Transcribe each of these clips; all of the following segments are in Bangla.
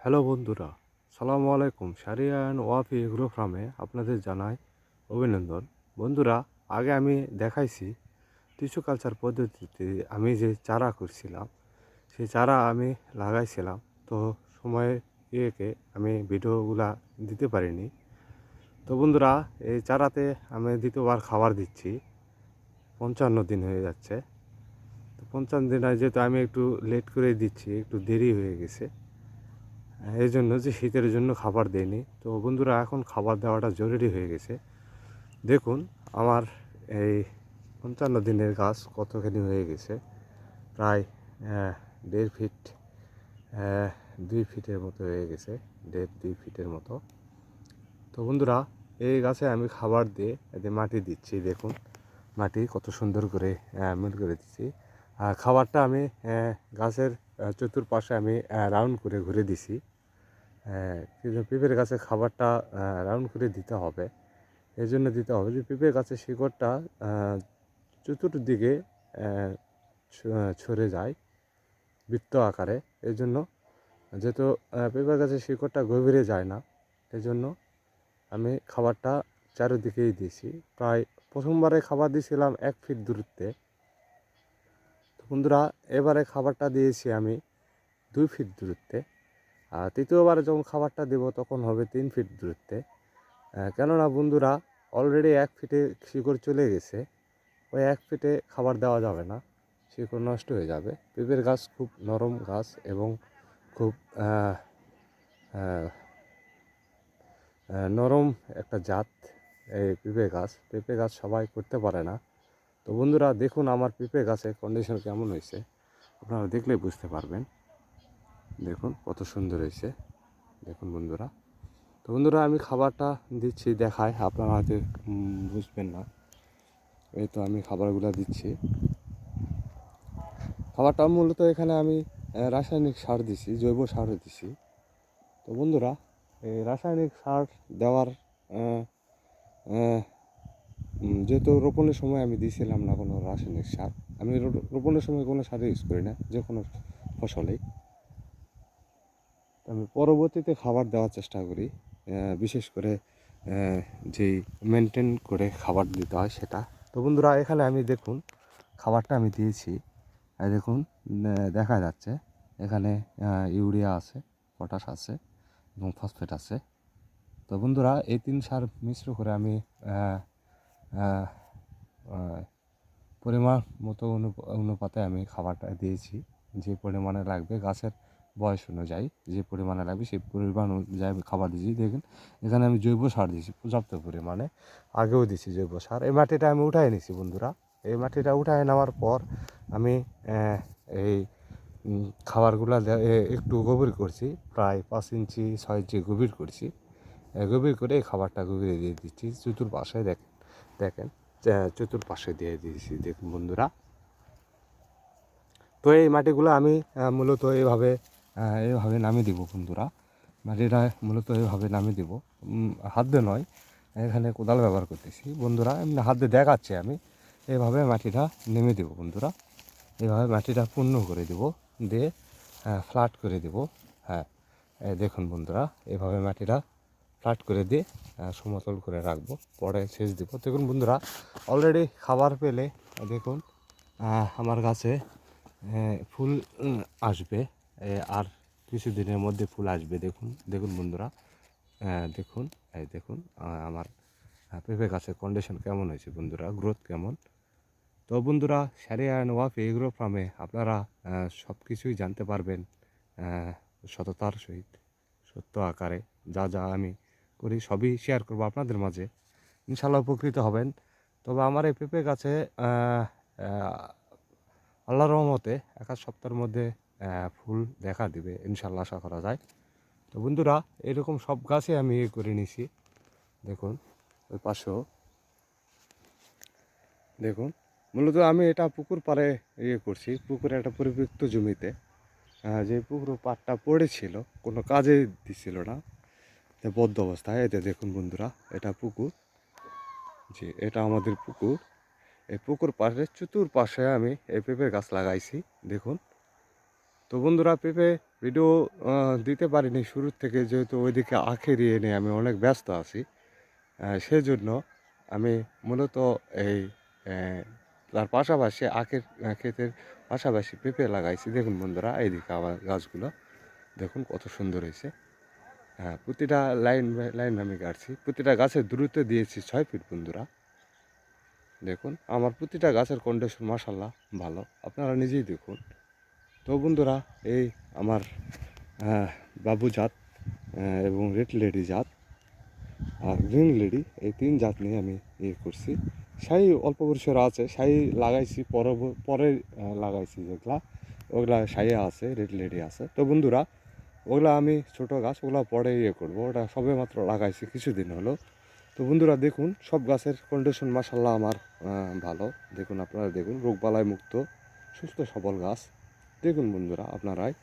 হ্যালো বন্ধুরা, সালামু আলাইকুম। শারিয়া অ্যান্ড ওয়াফি এগ্রো ফার্মে আপনাদের জানাই অভিনন্দন। বন্ধুরা, আগে আমি দেখাইছি টিস্যু কালচার পদ্ধতিতে আমি যে চারা করছিলাম, সেই চারা আমি লাগাইছিলাম। তো সময় ইয়েকে আমি ভিডিওগুলা দিতে পারিনি। তো বন্ধুরা, এই চারাতে আমি দ্বিতীয়বার খাবার দিচ্ছি। 55 দিন হয়ে যাচ্ছে। তো 55 দিন হয়, যেহেতু আমি একটু লেট করে দিচ্ছি, একটু দেরি হয়ে গেছে। এই জন্য যে শীতের জন্য খাবার দেয়নি। তো বন্ধুরা, এখন খাবার দেওয়াটা জরুরি হয়ে গেছে। দেখুন আমার এই 55 দিনের গাছ কতখানি হয়ে গেছে। প্রায় 1.5 ফিট, 2 ফিটের মতো হয়ে গেছে, 1.5-2 ফিটের মতো। তো বন্ধুরা, এই গাছে আমি খাবার দিয়ে এতে মাটি দিচ্ছি। দেখুন মাটি কত সুন্দর করে মিল করে দিচ্ছি। আর খাবারটা আমি গাছের চতুর্পাশে আমি রাউন্ড করে ঘুরে দিছি। কিন্তু পেঁপের গাছের খাবারটা রাউন্ড করে দিতে হবে। এই জন্য দিতে হবে যে পেঁপে গাছের শিকড়টা চতুর্দিকে ছড়ে যায় বৃত্ত আকারে। এই জন্য যেহেতু পেঁপে গাছের শিকড়টা গভীরে যায় না, এই জন্য আমি খাবারটা চারিদিকেই দিয়েছি। প্রায় প্রথমবারে খাবার দিয়েছিলাম 1 ফিট দূরত্বে। তো বন্ধুরা, এবারে খাবারটা দিয়েছি আমি 2 ফিট দূরত্বে। আর তৃতীয়বারে যখন খাবারটা দেব তখন হবে 3 ফিট দূরত্বে। কেননা বন্ধুরা, অলরেডি 1 ফিটে শিকড় চলে গেছে। ওই 1 ফিটে খাবার দেওয়া যাবে না, শিকড় নষ্ট হয়ে যাবে। পেঁপের গাছ খুব নরম গাছ এবং খুব নরম একটা জাত এই পেঁপে গাছ সবাই করতে পারে না। তো বন্ধুরা, দেখুন আমার পেঁপে গাছের কন্ডিশন কেমন হয়েছে, আপনারা দেখলেই বুঝতে পারবেন। দেখুন কত সুন্দর হয়েছে। দেখুন বন্ধুরা, তো বন্ধুরা আমি খাবারটা দিচ্ছি, দেখায় আপনারা হয়তো বুঝবেন না। এই তো আমি খাবারগুলো দিচ্ছি। খাবারটা মূলত এখানে আমি রাসায়নিক সার দিছি, জৈব সারও দিছি। তো বন্ধুরা, এই রাসায়নিক সার দেওয়ার যেহেতু রোপণের সময় আমি দিয়েছিলাম না কোনো রাসায়নিক সার, আমি রোপণের সময় কোনো সার ইউজ করি না যে কোনো ফসলেই। আমি পরবর্তীতে খাবার দেওয়ার চেষ্টা করি, বিশেষ করে যেই মেনটেন করে খাবার দিতে হয় সেটা। তো বন্ধুরা, এখানে আমি দেখুন খাবারটা আমি দিয়েছি। দেখুন দেখা যাচ্ছে এখানে ইউরিয়া আছে, পটাশ আছে এবং ফসফেট আছে। তো বন্ধুরা, এই 3 সার মিশ্র করে আমি পরিমাণ মতো অনুপাতে আমি খাবারটা দিয়েছি। যে পরিমাণে লাগবে গাছের বয়স অনুযায়ী, যে পরিমাণে লাগবে সেই পরিমাণ অনুযায়ী আমি খাবার দিয়েছি। দেখুন এখানে আমি জৈব সার দিয়েছি পর্যাপ্ত পরিমাণে, আগেও দিয়েছি জৈব সার। এই মাটিটা আমি উঠাই নিয়েছি বন্ধুরা। এই মাটিটা উঠায় নেওয়ার পর আমি এই খাবারগুলো একটু গভীর করছি, প্রায় 5 ইঞ্চি 6 ইঞ্চি গভীর করছি। গভীর করে এই খাবারটা গভীরে দিয়ে দিচ্ছি চতুর্পাশে। দেখেন দেখেন চতুর্পাশে দিয়ে দিয়েছি। দেখুন বন্ধুরা, তো এই মাটিগুলো আমি মূলত এইভাবে নামিয়ে দিব বন্ধুরা। মাটিটা মূলত এইভাবে নামিয়ে দিব, হাত দিয়ে নয়, এখানে কোদাল ব্যবহার করতেছি বন্ধুরা। এমনি হাত দিয়ে দেখাচ্ছি আমি। এইভাবে মাটিটা নেমে দেবো বন্ধুরা, এইভাবে মাটিটা পূর্ণ করে দেব, দিয়ে ফ্ল্যাট করে দেব। হ্যাঁ, দেখুন বন্ধুরা, এইভাবে মাটিটা ফ্ল্যাট করে দিয়ে সমতল করে রাখবো, পরে সেচ দেবো। দেখুন বন্ধুরা, অলরেডি খাবার পেলে দেখুন আমার কাছে ফুল আসবে, আর কিছু দিনের মধ্যে ফুল আসবে। দেখুন দেখুন বন্ধুরা, দেখুন এই দেখুন আমার পেঁপে গাছের কন্ডিশন কেমন হয়েছে বন্ধুরা, গ্রোথ কেমন। তো বন্ধুরা, শারিয়া অ্যান্ড ওয়াফি এগ্রো ফার্মে আপনারা সব কিছুই জানতে পারবেন সততার সহিত, সত্য আকারে। যা যা আমি করি সবই শেয়ার করবো আপনাদের মাঝে, ইনশাল্লাহ উপকৃত হবেন। তবে আমার এই পেঁপে গাছে আল্লাহর রহমতে 1 সপ্তাহের মধ্যে ফুল দেখা দিবে ইনশাল্লাহ, আশা করা যায়। তো বন্ধুরা, এরকম সব গাছে আমি করে নিছি। দেখুন ওই পাশেও দেখুন, মূলত আমি এটা পুকুর পাড়ে করছি, পুকুরে একটা পরিত্যক্ত জমিতে। যে পুকুর পাড়টা পড়েছিল, কোনো কাজে দিচ্ছিল না, বদ্ধ অবস্থায়। এতে দেখুন বন্ধুরা, এটা পুকুর, যে এটা আমাদের পুকুর। এই পুকুর পাশে চতুর্পাশে আমি এই পেঁপে গাছ লাগাইছি। দেখুন তো বন্ধুরা পেঁপে ভিডিও দিতে পারিনি শুরুর থেকে, যেহেতু ওইদিকে আখের ইয়ে নিয়ে আমি অনেক ব্যস্ত আছি। সেজন্য আমি মূলত এই আহ, তার পাশাপাশি আখের ক্ষেতের পাশাপাশি পেঁপে লাগাইছি। দেখুন বন্ধুরা, এইদিকে আমার গাছগুলো দেখুন কত সুন্দর হয়েছে। হ্যাঁ, প্রতিটা লাইন বাই লাইন আমি কাটছি, প্রতিটা গাছের দূরত্ব দিয়েছি 6 ফিট বন্ধুরা। দেখুন আমার প্রতিটা গাছের কন্ডিশন মাশাল্লাহ ভালো, আপনারা নিজেই দেখুন। তো বন্ধুরা, এই আমার বাবু জাত এবং রেড লেডি জাত আর গ্রিন লেডি, এই 3 জাত নিয়ে আমি ইয়ে করছি। শাহি অল্প পরিসর আছে, শাহি লাগাইছি পরে লাগাইছি যেগুলা, ওগুলা শাহি আছে, রেড লেডি আছে। তো বন্ধুরা, ওগুলা আমি ছোটো গাছ, ওগুলা পরে ইয়ে করবো, ওটা সবে মাত্র লাগাইছি কিছুদিন হলো। তো বন্ধুরা দেখুন, সব গাছের কন্ডিশন মাসাল্লাহ আমার ভালো। দেখুন, আপনারা দেখুন, রোগবালাই মুক্ত সুস্থ সবল গাছ। দেখুন বন্ধুরা আপনারাই।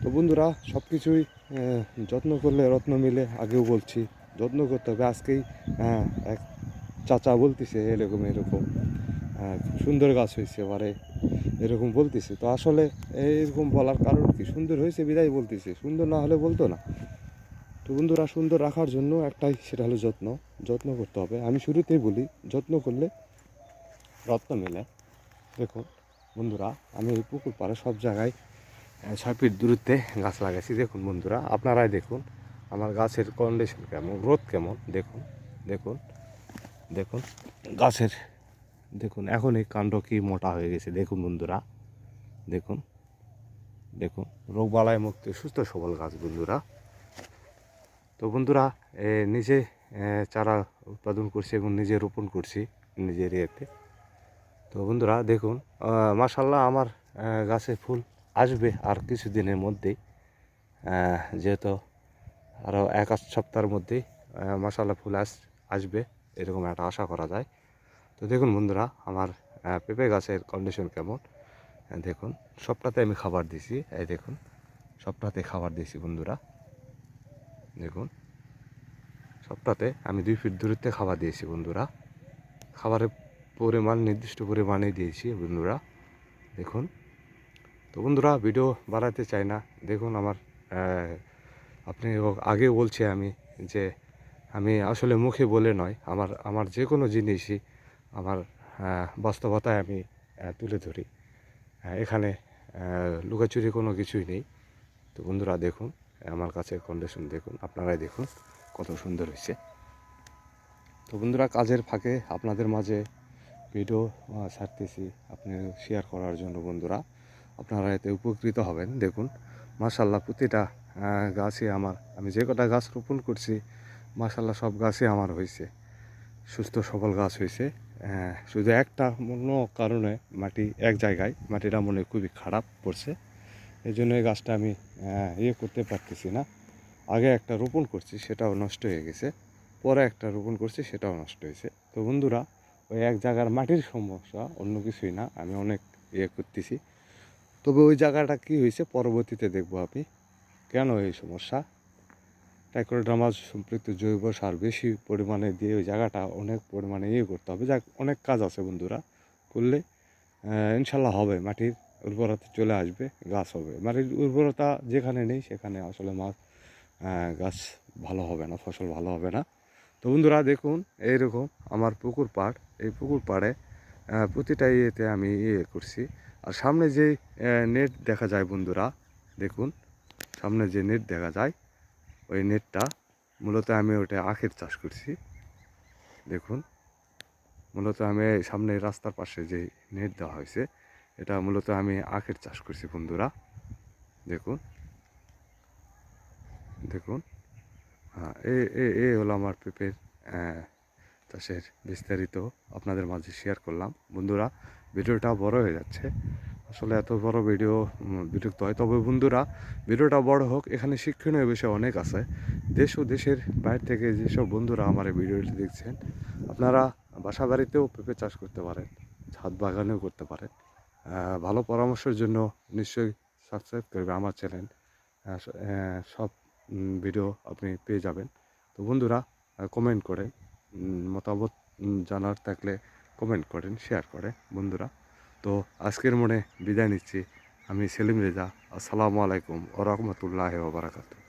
তো বন্ধুরা, সব কিছুই যত্ন করলে রত্ন মিলে, আগেও বলছি যত্ন করতে হবে। আজকেই এক চাচা বলতেছে এরকম এরকম খুব সুন্দর গাছ হয়েছে এবারে, এরকম বলতেছে। তো আসলে এরকম বলার কারণ কি, সুন্দর হয়েছে বিদায় বলতেছে, সুন্দর না হলে বলতো না। তো বন্ধুরা, সুন্দর রাখার জন্য একটাই, সেটা হলো যত্ন। যত্ন করতে হবে, আমি শুরুতেই বলি যত্ন করলে রত্ন মেলে। দেখুন বন্ধুরা, আমি এই পুকুর পাড়ে সব জায়গায় 6 ফিট দূরত্বে গাছ লাগাইছি। দেখুন বন্ধুরা আপনারাই দেখুন আমার গাছের কন্ডিশন কেমন, গ্রোথ কেমন। দেখুন দেখুন দেখুন গাছের, দেখুন এখন এই কাণ্ড কি মোটা হয়ে গেছে। দেখুন বন্ধুরা, দেখুন দেখুন, রোগবালাই মুক্ত সুস্থ সবল গাছ বন্ধুরা। তো বন্ধুরা, নিজে চারা উৎপাদন করছি এবং নিজে রোপণ করছি নিজের ইয়েতে। তো বন্ধুরা দেখুন, মাশাল্লাহ আমার গাছে ফুল আসবে আর কিছুদিনের মধ্যেই, যেহেতু আরও 1-8 সপ্তাহের মধ্যেই মাশাল্লাহ ফুল আসবে, এরকম একটা আশা করা যায়। তো দেখুন বন্ধুরা, আমার পেঁপে গাছের কন্ডিশন কেমন দেখুন। সবটাতে আমি খাবার দিছি, এই দেখুন সবটাতে খাবার দিয়েছি বন্ধুরা। দেখুন সবটাতে আমি 2 ফিট দূরত্বে খাবার দিয়েছি বন্ধুরা। খাবারের পরিমাণ নির্দিষ্ট পরিমাণে দিয়েছি বন্ধুরা। দেখুন। তো বন্ধুরা, ভিডিও বাড়াতে চাই না। দেখুন আমার আপনি আগেও বলছি আমি, যে আমি আসলে মুখে বলে নয়, আমার যে কোনো জিনিসই আমার বাস্তবতায় আমি তুলে ধরি। এখানে লুকাচুরি কোনো কিছুই নেই। তো বন্ধুরা দেখুন, আমার কাছে কন্ডিশন দেখুন, আপনারাই দেখুন কত সুন্দর হয়েছে। তো বন্ধুরা, কাজের ফাঁকে আপনাদের মাঝে ভিডিও ছাড়তেছি আপনি শেয়ার করার জন্য বন্ধুরা, আপনারা এতে উপকৃত হবেন। দেখুন মাশাল্লাহ প্রতিটা গাছই আমার, আমি যে কটা গাছ রোপণ করছি মাশাল্লাহ সব গাছই আমার হয়েছে, সুস্থ সবল গাছ হয়েছে। শুধু একটা অন্য কারণে মাটি এক জায়গায়, মাটিটা মনে খুবই খারাপ পড়ছে, এই জন্য এই গাছটা আমি ইয়ে করতে পারতেছি না। আগে একটা রোপণ করছি সেটাও নষ্ট হয়ে গেছে, পরে একটা রোপণ করছি সেটাও নষ্ট হয়েছে। তো বন্ধুরা, ওই এক জায়গার মাটির সমস্যা, অন্য কিছুই না, আমি অনেক ইয়ে করতেছি। তবে ওই জায়গাটা কী হয়েছে পরবর্তীতে দেখবো আমি, কেন এই সমস্যা। ট্রাইকোডার্মা সম্পৃক্ত জৈব সার বেশি পরিমাণে দিয়ে ওই জায়গাটা অনেক পরিমাণে ইয়ে করতে হবে। যাক, অনেক কাজ আছে বন্ধুরা, করলে ইনশাল্লাহ হবে, মাটির উর্বরতা চলে আসবে, গাছ হবে। মাটির উর্বরতা যেখানে নেই সেখানে আসলে গাছ ভালো হবে না, ফসল ভালো হবে না। তো বন্ধুরা দেখুন, এইরকম আমার পুকুর পাড়, এই পুকুর পাড়ে প্রতিটা ইয়েতে আমি ইয়ে করছি। আর সামনে যে নেট দেখা যায় বন্ধুরা, দেখুন সামনে যে নেট দেখা যায়, ওই নেটটা মূলত আমি ওটা আখের চাষ করছি। দেখুন মূলত আমি সামনে রাস্তার পাশে যে নেট দেওয়া হয়েছে, এটা মূলত আমি আখের চাষ করছি বন্ধুরা। দেখুন দেখুন, হ্যাঁ, এ হলো আমার পেঁপের চাষের বিস্তারিত আপনাদের মাঝে শেয়ার করলাম বন্ধুরা। ভিডিওটা বড় হয়ে যাচ্ছে, আসলে এত বড় ভিডিও বিরক্ত হয়। তবে বন্ধুরা, ভিডিওটা বড় হোক, এখানে শিক্ষণীয় বিষয় অনেক আছে। দেশ ও দেশের বাইরে থেকে যেসব বন্ধুরা আমার এই ভিডিওটি দেখছেন, আপনারা বাসা বাড়িতেও পেঁপে চাষ করতে পারেন, ছাদ বাগানেও করতে পারেন। ভালো পরামর্শের জন্য নিশ্চয়ই সাবস্ক্রাইব করবে আমার চ্যানেল, সব ভিডিও আপনি পেয়ে যাবেন। তো বন্ধুরা, কমেন্ট করেন, মতামত জানার থাকলে কমেন্ট করেন, শেয়ার করেন বন্ধুরা। তো আজকের মনে বিদায় নিচ্ছি। আমি সেলিম রেজা। আসসালামু আলাইকুম ওয়া রাহমাতুল্লাহি ওয়া বারাকাতুহু।